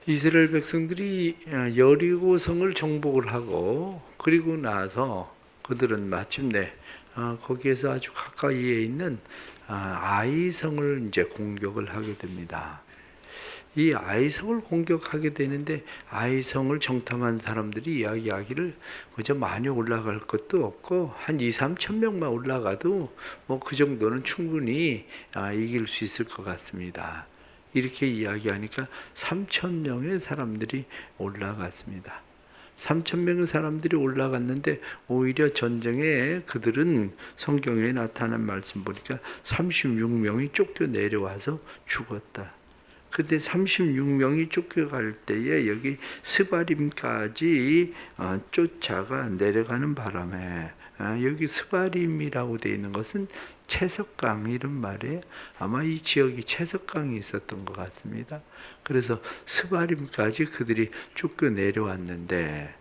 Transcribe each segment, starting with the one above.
이스라엘 백성들이 여리고성을 정복을 하고 그리고 나서 그들은 마침내 거기에서 아주 가까이에 있는 아이성을 이제 공격을 하게 됩니다. 이 아이성을 공격하게 되는데 아이성을 정탐한 사람들이 이야기하기를 그저 많이 올라갈 것도 없고 한 2, 3천 명만 올라가도 뭐 그 정도는 충분히 이길 수 있을 것 같습니다. 이렇게 이야기하니까 3천 명의 사람들이 올라갔습니다. 3천 명의 사람들이 올라갔는데 오히려 전쟁에 그들은 성경에 나타난 말씀 보니까 36명이 쫓겨 내려와서 죽었다. 그때 36명이 쫓겨갈 때에 여기 스바림까지 쫓아가 내려가는 바람에 여기 스바림이라고 되어 있는 것은 채석강 이런 말이에요. 아마 이 지역이 채석강이 있었던 것 같습니다. 그래서 스바림까지 그들이 쫓겨 내려왔는데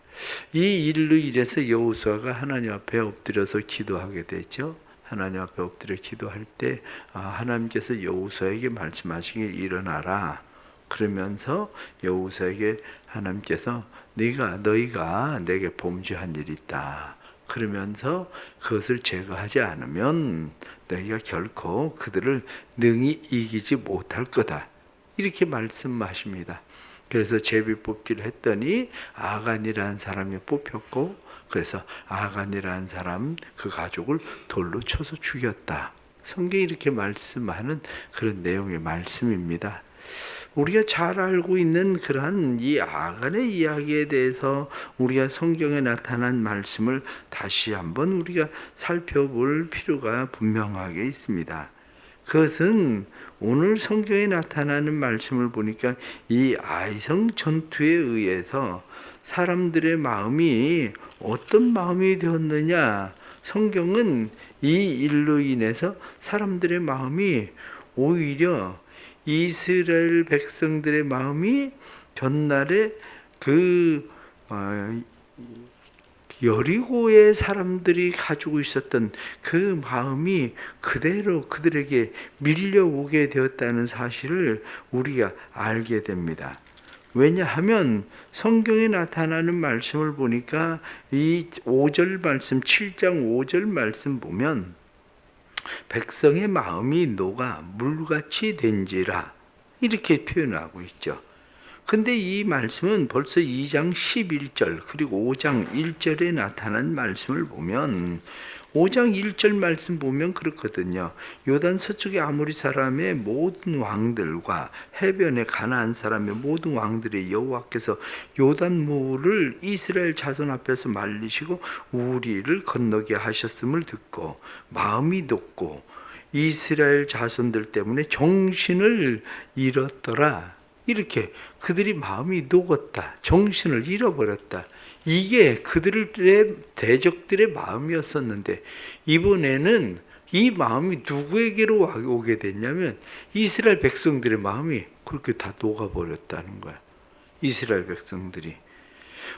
이 일로 인해서 여호수아가 하나님 앞에 엎드려서 기도하게 되죠. 하나님 앞에 엎드려 기도할 때 하나님께서 여호수아에게 말씀하시길 일어나라. 그러면서 여호수아에게 하나님께서 너희가 내게 범죄한 일이 있다. 그러면서 그것을 제거하지 않으면 너희가 결코 그들을 능히 이기지 못할 거다. 이렇게 말씀하십니다. 그래서 제비뽑기를 했더니 아간이라는 사람이 뽑혔고 그래서 아간이라는 사람 그 가족을 돌로 쳐서 죽였다. 성경이 이렇게 말씀하는 그런 내용의 말씀입니다. 우리가 잘 알고 있는 그러한 이 아간의 이야기에 대해서 우리가 성경에 나타난 말씀을 다시 한번 우리가 살펴볼 필요가 분명하게 있습니다. 그것은 오늘 성경에 나타나는 말씀을 보니까 이 아이성 전투에 의해서 사람들의 마음이 어떤 마음이 되었느냐? 성경은 이 일로 인해서 사람들의 마음이 오히려 이스라엘 백성들의 마음이 전날에 여리고의 사람들이 가지고 있었던 그 마음이 그대로 그들에게 밀려오게 되었다는 사실을 우리가 알게 됩니다. 왜냐하면 성경에 나타나는 말씀을 보니까 이 5절 말씀, 7장 5절 말씀 보면 백성의 마음이 녹아 물같이 된지라 이렇게 표현하고 있죠. 근데 이 말씀은 벌써 2장 11절 그리고 5장 1절에 나타난 말씀을 보면 5장 1절 말씀 보면 그렇거든요. 요단 서쪽의 아모리 사람의 모든 왕들과 해변의 가나안 사람의 모든 왕들의 여호와께서 요단물을 이스라엘 자손 앞에서 말리시고 우리를 건너게 하셨음을 듣고 마음이 높고 이스라엘 자손들 때문에 정신을 잃었더라. 이렇게 그들이 마음이 녹았다. 정신을 잃어버렸다. 이게 그들의 대적들의 마음이었었는데 이번에는 이 마음이 누구에게로 오게 됐냐면 이스라엘 백성들의 마음이 그렇게 다 녹아버렸다는 거야. 이스라엘 백성들이.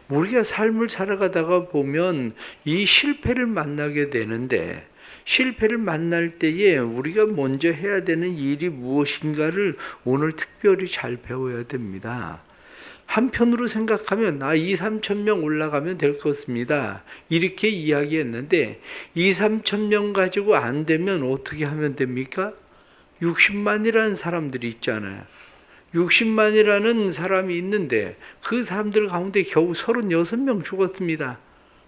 우리가 삶을 살아가다가 보면 이 실패를 만나게 되는데 실패를 만날 때에 우리가 먼저 해야 되는 일이 무엇인가를 오늘 특별히 잘 배워야 됩니다. 한편으로 생각하면 2, 3천 명 올라가면 될 것입니다. 이렇게 이야기했는데 2, 3천 명 가지고 안 되면 어떻게 하면 됩니까? 60만이라는 사람들이 있잖아요. 60만이라는 사람이 있는데 그 사람들 가운데 겨우 36명 죽었습니다.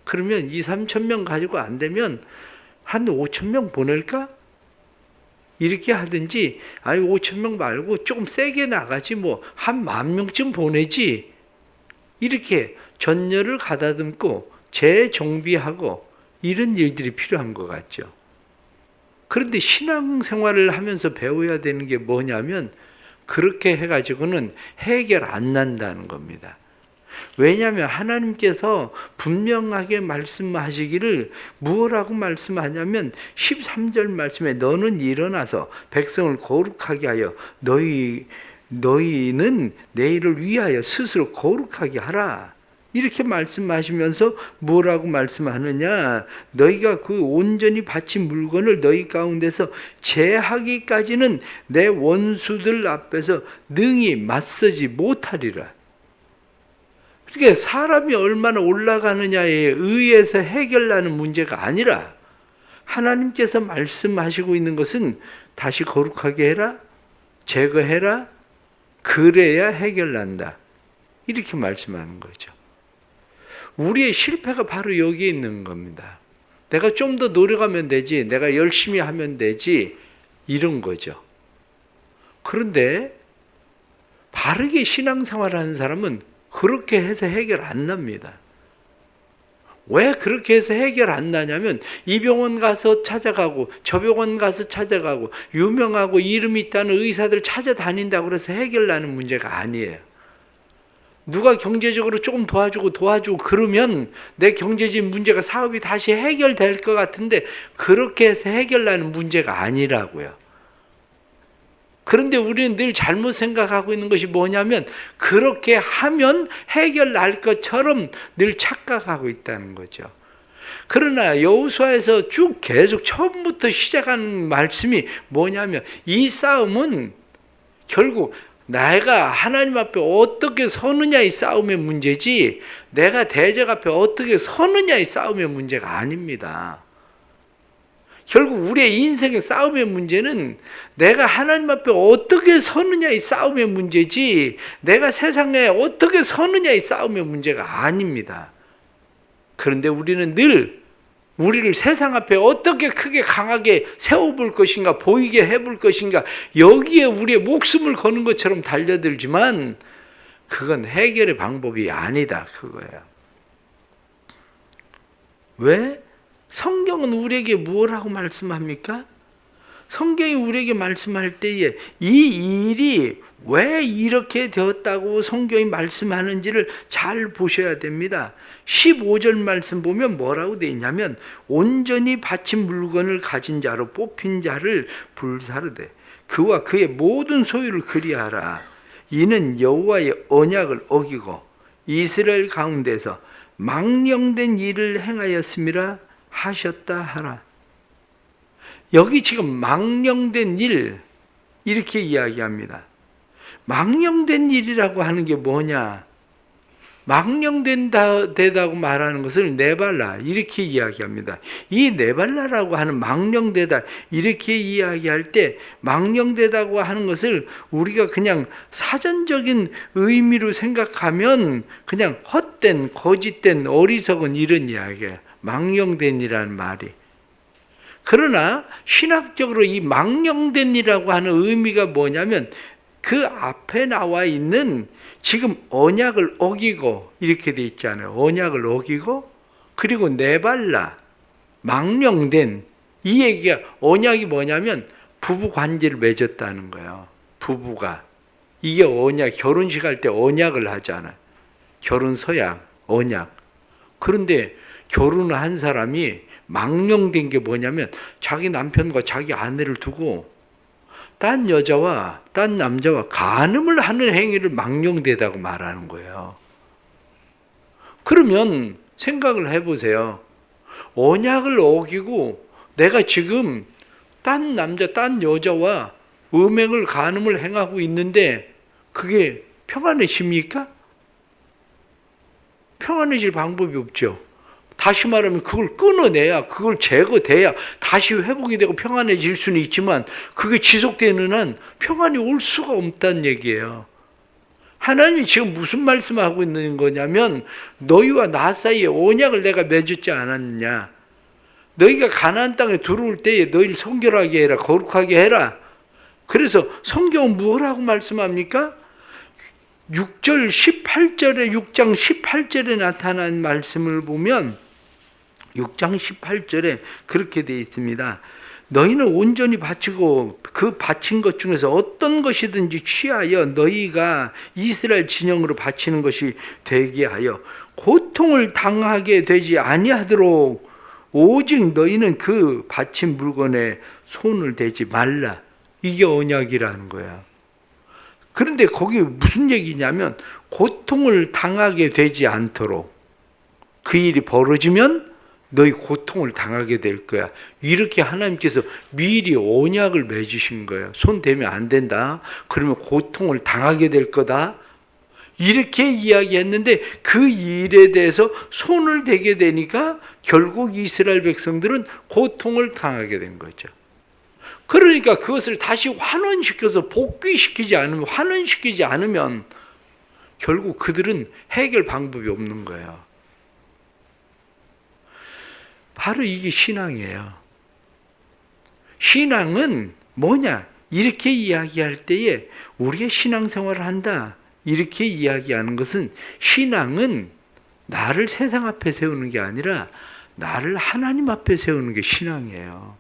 그러면 2, 3천 명 가지고 안 되면 한 5천 명 보낼까? 이렇게 하든지 5천 명 말고 조금 세게 나가지 한 10,000명쯤 보내지 이렇게 전열을 가다듬고 재정비하고 이런 일들이 필요한 것 같죠. 그런데 신앙생활을 하면서 배워야 되는 게 뭐냐면 그렇게 해가지고는 해결 안 난다는 겁니다. 왜냐하면 하나님께서 분명하게 말씀하시기를 무엇라고 말씀하냐면 13절 말씀에 너는 일어나서 백성을 거룩하게 하여 너희는 내일을 위하여 스스로 거룩하게 하라. 이렇게 말씀하시면서 뭐라고 말씀하느냐? 너희가 그 온전히 바친 물건을 너희 가운데서 제하기까지는 내 원수들 앞에서 능히 맞서지 못하리라. 그러니까 사람이 얼마나 올라가느냐에 의해서 해결나는 문제가 아니라 하나님께서 말씀하시고 있는 것은 다시 거룩하게 해라, 제거해라, 그래야 해결난다. 이렇게 말씀하는 거죠. 우리의 실패가 바로 여기에 있는 겁니다. 내가 좀 더 노력하면 되지, 내가 열심히 하면 되지, 이런 거죠. 그런데 바르게 신앙생활하는 사람은 그렇게 해서 해결 안 납니다. 왜 그렇게 해서 해결 안 나냐면 이 병원 가서 찾아가고 저 병원 가서 찾아가고 유명하고 이름 있다는 의사들 찾아다닌다고 해서 해결 나는 문제가 아니에요. 누가 경제적으로 조금 도와주고 그러면 내 경제적 문제가, 사업이 다시 해결될 것 같은데 그렇게 해서 해결나는 문제가 아니라고요. 그런데 우리는 늘 잘못 생각하고 있는 것이 뭐냐면 그렇게 하면 해결날 것처럼 늘 착각하고 있다는 거죠. 그러나 여호수아에서 쭉 계속 처음부터 시작하는 말씀이 뭐냐면 이 싸움은 결국 내가 하나님 앞에 어떻게 서느냐의 싸움의 문제지 내가 대적 앞에 어떻게 서느냐의 싸움의 문제가 아닙니다. 결국 우리의 인생의 싸움의 문제는 내가 하나님 앞에 어떻게 서느냐의 싸움의 문제지 내가 세상에 어떻게 서느냐의 싸움의 문제가 아닙니다. 그런데 우리는 늘 우리를 세상 앞에 어떻게 크게 강하게 세워볼 것인가, 보이게 해볼 것인가, 여기에 우리의 목숨을 거는 것처럼 달려들지만 그건 해결의 방법이 아니다, 그거예요. 왜? 성경은 우리에게 무엇라고 말씀합니까? 성경이 우리에게 말씀할 때에 이 일이 왜 이렇게 되었다고 성경이 말씀하는지를 잘 보셔야 됩니다. 15절 말씀 보면 뭐라고 되어 있냐면 온전히 바친 물건을 가진 자로 뽑힌 자를 불사르되 그와 그의 모든 소유를 그리하라. 이는 여호와의 언약을 어기고 이스라엘 가운데서 망령된 일을 행하였음이라 하셨다 하라. 여기 지금 망령된 일 이렇게 이야기합니다. 망령된 일이라고 하는 게 뭐냐? 망령되다고 말하는 것을 네발라 이렇게 이야기합니다. 이 네발라라고 하는 망령되다 이렇게 이야기할 때 망령되다고 하는 것을 우리가 그냥 사전적인 의미로 생각하면 그냥 헛된 거짓된 어리석은 이런 이야기예요. 망령된이라는 말이. 그러나 신학적으로 이 망령된이라고 하는 의미가 뭐냐면 그 앞에 나와 있는 지금 언약을 어기고 이렇게 돼 있잖아요. 언약을 어기고 그리고 네발라 망령된 이 얘기가 언약이 뭐냐면 부부 관계를 맺었다는 거예요. 부부가 이게 언약, 결혼식 할 때 언약을 하잖아요. 결혼 서약, 언약. 그런데 결혼을 한 사람이 망령된 게 뭐냐면 자기 남편과 자기 아내를 두고 딴 여자와 딴 남자와 간음을 하는 행위를 망령되다고 말하는 거예요. 그러면 생각을 해보세요. 언약을 어기고 내가 지금 딴 남자, 딴 여자와 음행을 간음을 행하고 있는데 그게 평안해집니까? 평안해질 방법이 없죠. 다시 말하면 그걸 끊어내야, 그걸 제거돼야 다시 회복이 되고 평안해질 수는 있지만 그게 지속되는 한 평안이 올 수가 없다는 얘기예요. 하나님이 지금 무슨 말씀하고 있는 거냐면 너희와 나 사이에 언약을 내가 맺었지 않았느냐. 너희가 가나안 땅에 들어올 때에 너희를 성결하게 해라, 거룩하게 해라. 그래서 성경은 뭐라고 말씀합니까? 6절 18절에 6장 18절에 나타난 말씀을 보면 6장 18절에 그렇게 되어 있습니다. 너희는 온전히 바치고 그 바친 것 중에서 어떤 것이든지 취하여 너희가 이스라엘 진영으로 바치는 것이 되게 하여 고통을 당하게 되지 아니하도록 오직 너희는 그 바친 물건에 손을 대지 말라. 이게 언약이라는 거야. 그런데 거기 무슨 얘기냐면 고통을 당하게 되지 않도록 그 일이 벌어지면 너희 고통을 당하게 될 거야. 이렇게 하나님께서 미리 언약을 맺으신 거예요. 손 대면 안 된다. 그러면 고통을 당하게 될 거다. 이렇게 이야기했는데 그 일에 대해서 손을 대게 되니까 결국 이스라엘 백성들은 고통을 당하게 된 거죠. 그러니까 그것을 다시 환원시켜서 복귀시키지 않으면, 환원시키지 않으면 결국 그들은 해결 방법이 없는 거예요. 바로 이게 신앙이에요. 신앙은 뭐냐? 이렇게 이야기할 때에 우리가 신앙생활을 한다, 이렇게 이야기하는 것은, 신앙은 나를 세상 앞에 세우는 게 아니라 나를 하나님 앞에 세우는 게 신앙이에요.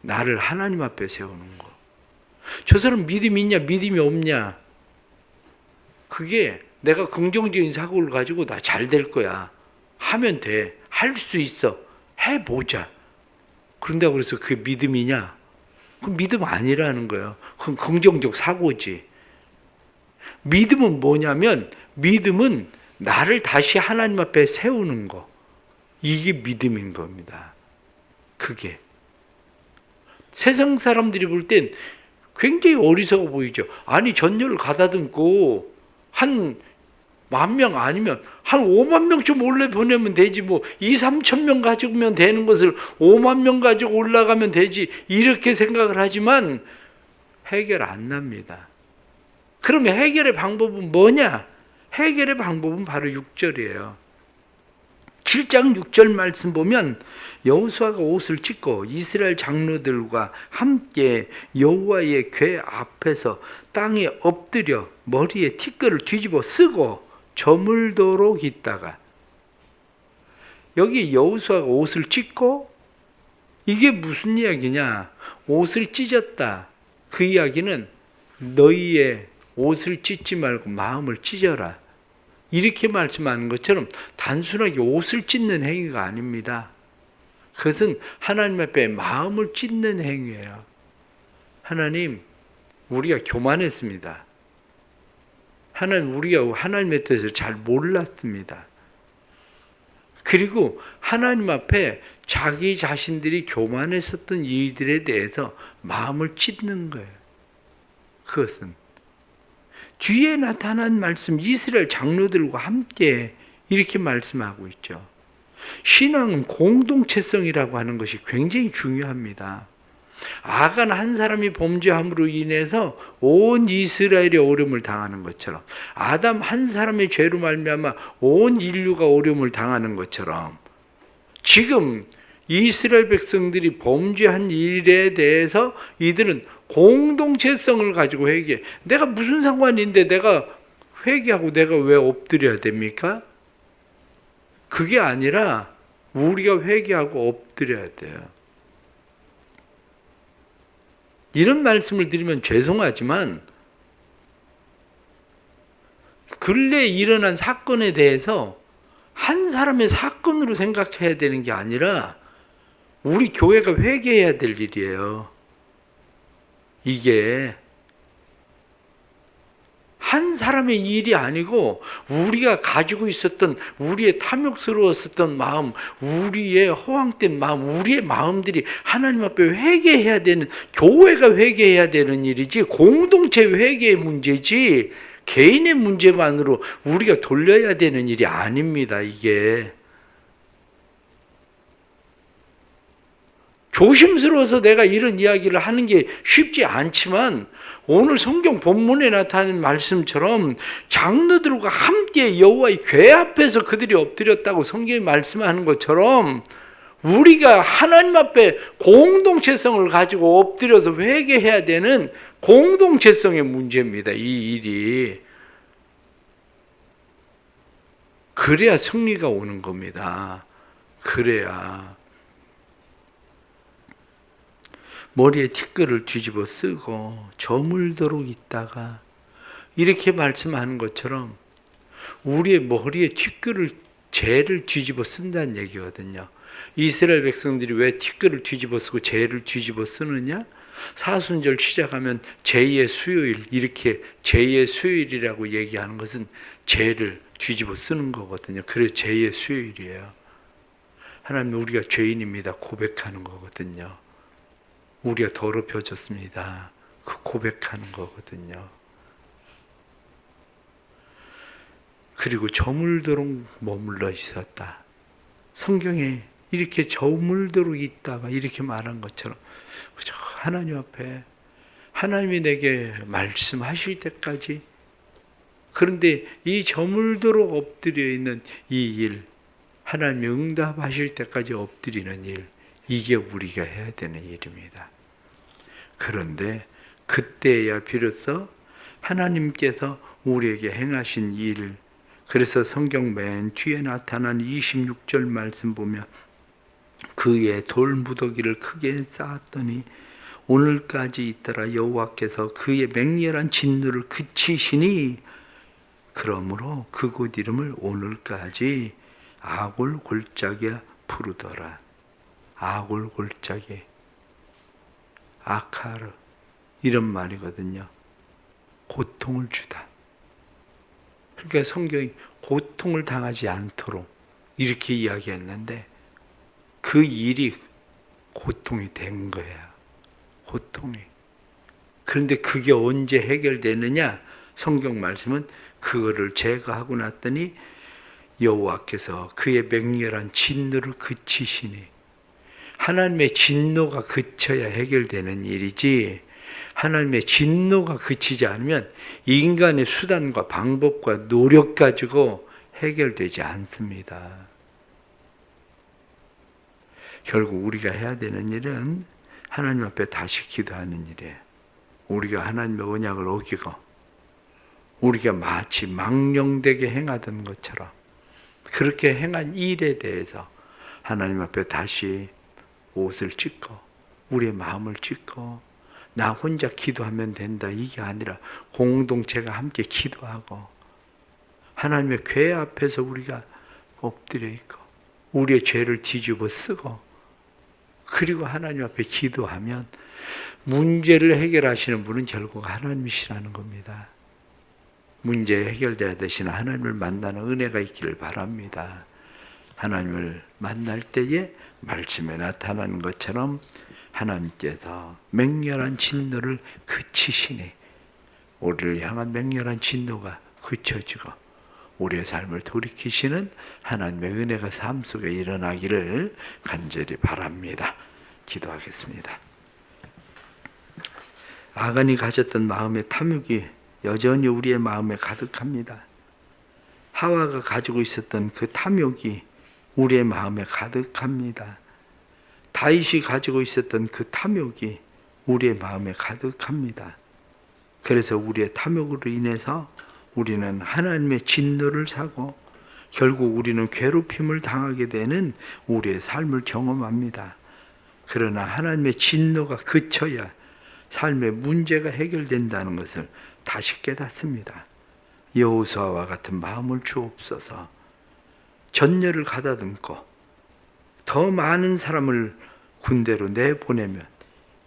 나를 하나님 앞에 세우는 거. 저 사람 믿음이 있냐, 믿음이 없냐, 그게 내가 긍정적인 사고를 가지고 나 잘 될 거야, 하면 돼, 할 수 있어, 해보자, 그런다고 그래서 그게 믿음이냐? 그건 믿음 아니라는 거예요. 그건 긍정적 사고지. 믿음은 뭐냐면, 믿음은 나를 다시 하나님 앞에 세우는 거, 이게 믿음인 겁니다. 그게 세상 사람들이 볼 땐 굉장히 어리석어 보이죠. 아니, 전열을 가다듬고 한 10,000명 아니면 한 50,000명쯤 올려 보내면 되지, 뭐 2,000~3,000명 가지고면 되는 것을 50,000명 가지고 올라가면 되지, 이렇게 생각을 하지만 해결 안 납니다. 그러면 해결의 방법은 뭐냐? 해결의 방법은 바로 6절이에요. 7장 6절 말씀 보면, 여호수아가 옷을 찢고 이스라엘 장로들과 함께 여호와의 궤 앞에서 땅에 엎드려 머리에 티끌을 뒤집어 쓰고 저물도록 있다가, 여기 여호수아가 옷을 찢고, 이게 무슨 이야기냐? 옷을 찢었다, 그 이야기는 너희의 옷을 찢지 말고 마음을 찢어라, 이렇게 말씀하는 것처럼 단순하게 옷을 찢는 행위가 아닙니다. 그것은 하나님 앞에 마음을 찢는 행위예요. 하나님, 우리가 교만했습니다. 하나님, 우리가 하나님에 대해서 잘 몰랐습니다. 그리고 하나님 앞에 자기 자신들이 교만했었던 일들에 대해서 마음을 찢는 거예요. 그것은 뒤에 나타난 말씀, 이스라엘 장로들과 함께 이렇게 말씀하고 있죠. 신앙은 공동체성이라고 하는 것이 굉장히 중요합니다. 아간 한 사람이 범죄함으로 인해서 온 이스라엘이 어려움을 당하는 것처럼, 아담 한 사람의 죄로 말미암아 온 인류가 어려움을 당하는 것처럼, 지금 이스라엘 백성들이 범죄한 일에 대해서 이들은 공동체성을 가지고 회개해. 내가 무슨 상관인데 내가 회개하고 내가 왜 엎드려야 됩니까? 그게 아니라 우리가 회개하고 엎드려야 돼요. 이런 말씀을 드리면 죄송하지만, 근래에 일어난 사건에 대해서 한 사람의 사건으로 생각해야 되는 게 아니라 우리 교회가 회개해야 될 일이에요. 이게 한 사람의 일이 아니고 우리가 가지고 있었던 우리의 탐욕스러웠었던 마음, 우리의 허황된 마음, 우리의 마음들이 하나님 앞에 회개해야 되는, 교회가 회개해야 되는 일이지, 공동체 회개의 문제지 개인의 문제만으로 우리가 돌려야 되는 일이 아닙니다. 이게 조심스러워서 내가 이런 이야기를 하는 게 쉽지 않지만, 오늘 성경 본문에 나타나는 말씀처럼 장로들과 함께 여호와의 궤 앞에서 그들이 엎드렸다고 성경이 말씀하는 것처럼, 우리가 하나님 앞에 공동체성을 가지고 엎드려서 회개해야 되는 공동체성의 문제입니다. 이 일이. 그래야 승리가 오는 겁니다. 그래야. 머리에 티끌을 뒤집어 쓰고 저물도록 있다가, 이렇게 말씀하는 것처럼 우리의 머리에 티끌을, 죄를 뒤집어 쓴다는 얘기거든요. 이스라엘 백성들이 왜 티끌을 뒤집어 쓰고 죄를 뒤집어 쓰느냐? 사순절 시작하면 제2의 수요일, 이렇게 제2의 수요일이라고 얘기하는 것은 죄를 뒤집어 쓰는 거거든요. 그래서 제2의 수요일이에요. 하나님, 우리가 죄인입니다 고백하는 거거든요. 우리가 더럽혀졌습니다, 그 고백하는 거거든요. 그리고 저물도록 머물러 있었다. 성경에 이렇게 저물도록 있다가 이렇게 말한 것처럼 하나님 앞에 하나님이 내게 말씀하실 때까지, 그런데 이 저물도록 엎드려 있는 이 일, 하나님이 응답하실 때까지 엎드리는 일, 이게 우리가 해야 되는 일입니다. 그런데 그때야 비로소 하나님께서 우리에게 행하신 일, 그래서 성경 맨 뒤에 나타난 26절 말씀 보면 그의 돌무더기를 크게 쌓았더니 오늘까지 있더라. 여호와께서 그의 맹렬한 진노를 그치시니 그러므로 그곳 이름을 오늘까지 아골 골짜기야 부르더라. 아골 골짜기, 아카르, 이런 말이거든요. 고통을 주다. 그러니까 성경이 고통을 당하지 않도록 이렇게 이야기했는데 그 일이 고통이 된 거야. 고통이. 그런데 그게 언제 해결되느냐? 성경 말씀은 그거를 제거하고 났더니 여호와께서 그의 맹렬한 진노를 그치시니, 하나님의 진노가 그쳐야 해결되는 일이지, 하나님의 진노가 그치지 않으면 인간의 수단과 방법과 노력 가지고 해결되지 않습니다. 결국 우리가 해야 되는 일은 하나님 앞에 다시 기도하는 일이에요. 우리가 하나님의 언약을 어기고 우리가 마치 망령되게 행하던 것처럼 그렇게 행한 일에 대해서 하나님 앞에 다시 옷을 찢고 우리의 마음을 찢고 나 혼자 기도하면 된다, 이게 아니라 공동체가 함께 기도하고 하나님의 궤 앞에서 우리가 엎드려 있고 우리의 죄를 뒤집어 쓰고 그리고 하나님 앞에 기도하면 문제를 해결하시는 분은 결국 하나님이시라는 겁니다. 문제 해결돼야 되시는 하나님을 만나는 은혜가 있기를 바랍니다. 하나님을 만날 때에 말씀에 나타나는 것처럼 하나님께서 맹렬한 진노를 그치시니 우리를 향한 맹렬한 진노가 그쳐지고 우리의 삶을 돌이키시는 하나님의 은혜가 삶 속에 일어나기를 간절히 바랍니다. 기도하겠습니다. 아간이 가졌던 마음의 탐욕이 여전히 우리의 마음에 가득합니다. 하와가 가지고 있었던 그 탐욕이 우리의 마음에 가득합니다. 다윗이 가지고 있었던 그 탐욕이 우리의 마음에 가득합니다. 그래서 우리의 탐욕으로 인해서 우리는 하나님의 진노를 사고 결국 우리는 괴롭힘을 당하게 되는 우리의 삶을 경험합니다. 그러나 하나님의 진노가 그쳐야 삶의 문제가 해결된다는 것을 다시 깨닫습니다. 여호수아와 같은 마음을 주옵소서. 전열을 가다듬고 더 많은 사람을 군대로 내보내면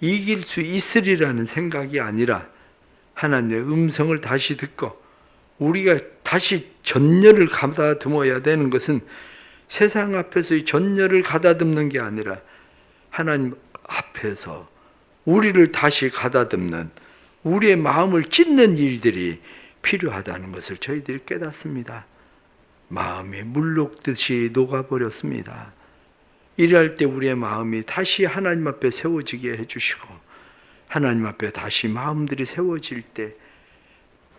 이길 수 있으리라는 생각이 아니라 하나님의 음성을 다시 듣고 우리가 다시 전열을 가다듬어야 되는 것은 세상 앞에서의 전열을 가다듬는 게 아니라 하나님 앞에서 우리를 다시 가다듬는 우리의 마음을 찢는 일들이 필요하다는 것을 저희들이 깨닫습니다. 마음이 물 녹듯이 녹아버렸습니다. 이럴 때 우리의 마음이 다시 하나님 앞에 세워지게 해주시고 하나님 앞에 다시 마음들이 세워질 때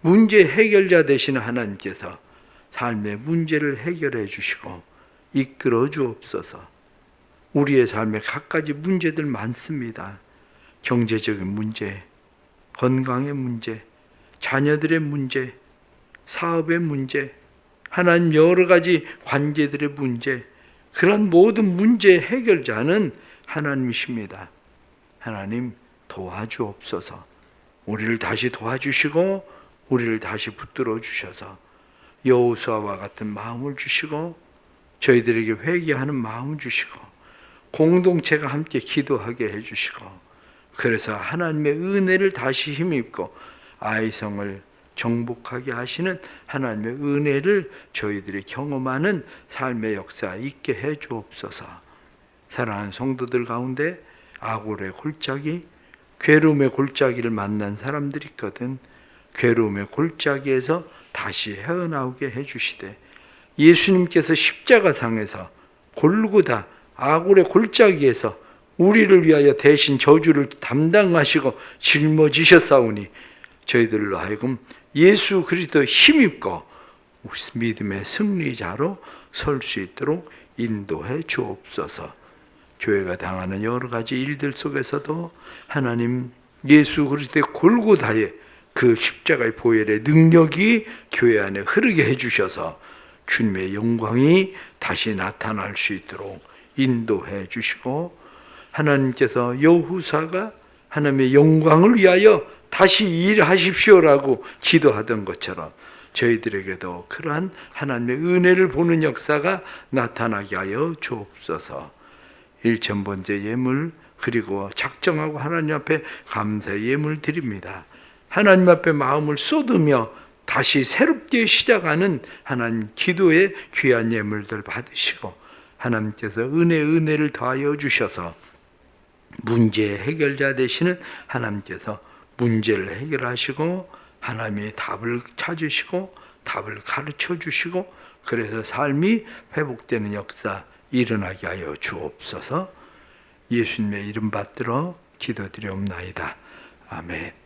문제 해결자 되시는 하나님께서 삶의 문제를 해결해 주시고 이끌어 주옵소서. 우리의 삶에 갖가지 문제들 많습니다. 경제적인 문제, 건강의 문제, 자녀들의 문제, 사업의 문제, 하나님 여러 가지 관계들의 문제, 그런 모든 문제 해결자는 하나님이십니다. 하나님 도와주옵소서. 우리를 다시 도와주시고 우리를 다시 붙들어 주셔서 여호수아와 같은 마음을 주시고 저희들에게 회개하는 마음을 주시고 공동체가 함께 기도하게 해주시고 그래서 하나님의 은혜를 다시 힘입고 아이성을 정복하게 하시는 하나님의 은혜를 저희들이 경험하는 삶의 역사 있게 해 주옵소서. 사랑하는 성도들 가운데 아골의 골짜기, 괴로움의 골짜기를 만난 사람들이 있거든. 괴로움의 골짜기에서 다시 헤어나오게 해주시되, 예수님께서 십자가상에서 골고다 아굴의 골짜기에서 우리를 위하여 대신 저주를 담당하시고 짊어지셨사오니 저희들로 하여금 예수 그리스도의 힘입고 믿음의 승리자로 설 수 있도록 인도해 주옵소서. 교회가 당하는 여러 가지 일들 속에서도 하나님 예수 그리스도의 골고다의 그 십자가의 보혈의 능력이 교회 안에 흐르게 해주셔서 주님의 영광이 다시 나타날 수 있도록 인도해 주시고, 하나님께서 여호사가 하나님의 영광을 위하여 다시 일하십시오라고 기도하던 것처럼 저희들에게도 그러한 하나님의 은혜를 보는 역사가 나타나게 하여 주옵소서. 일천번째 예물 그리고 작정하고 하나님 앞에 감사의 예물 드립니다. 하나님 앞에 마음을 쏟으며 다시 새롭게 시작하는 하나님 기도의 귀한 예물들 받으시고, 하나님께서 은혜를 더하여 주셔서 문제의 해결자 되시는 하나님께서 문제를 해결하시고 하나님의 답을 찾으시고 답을 가르쳐 주시고, 그래서 삶이 회복되는 역사 일어나게 하여 주옵소서. 예수님의 이름 받들어 기도드리옵나이다. 아멘.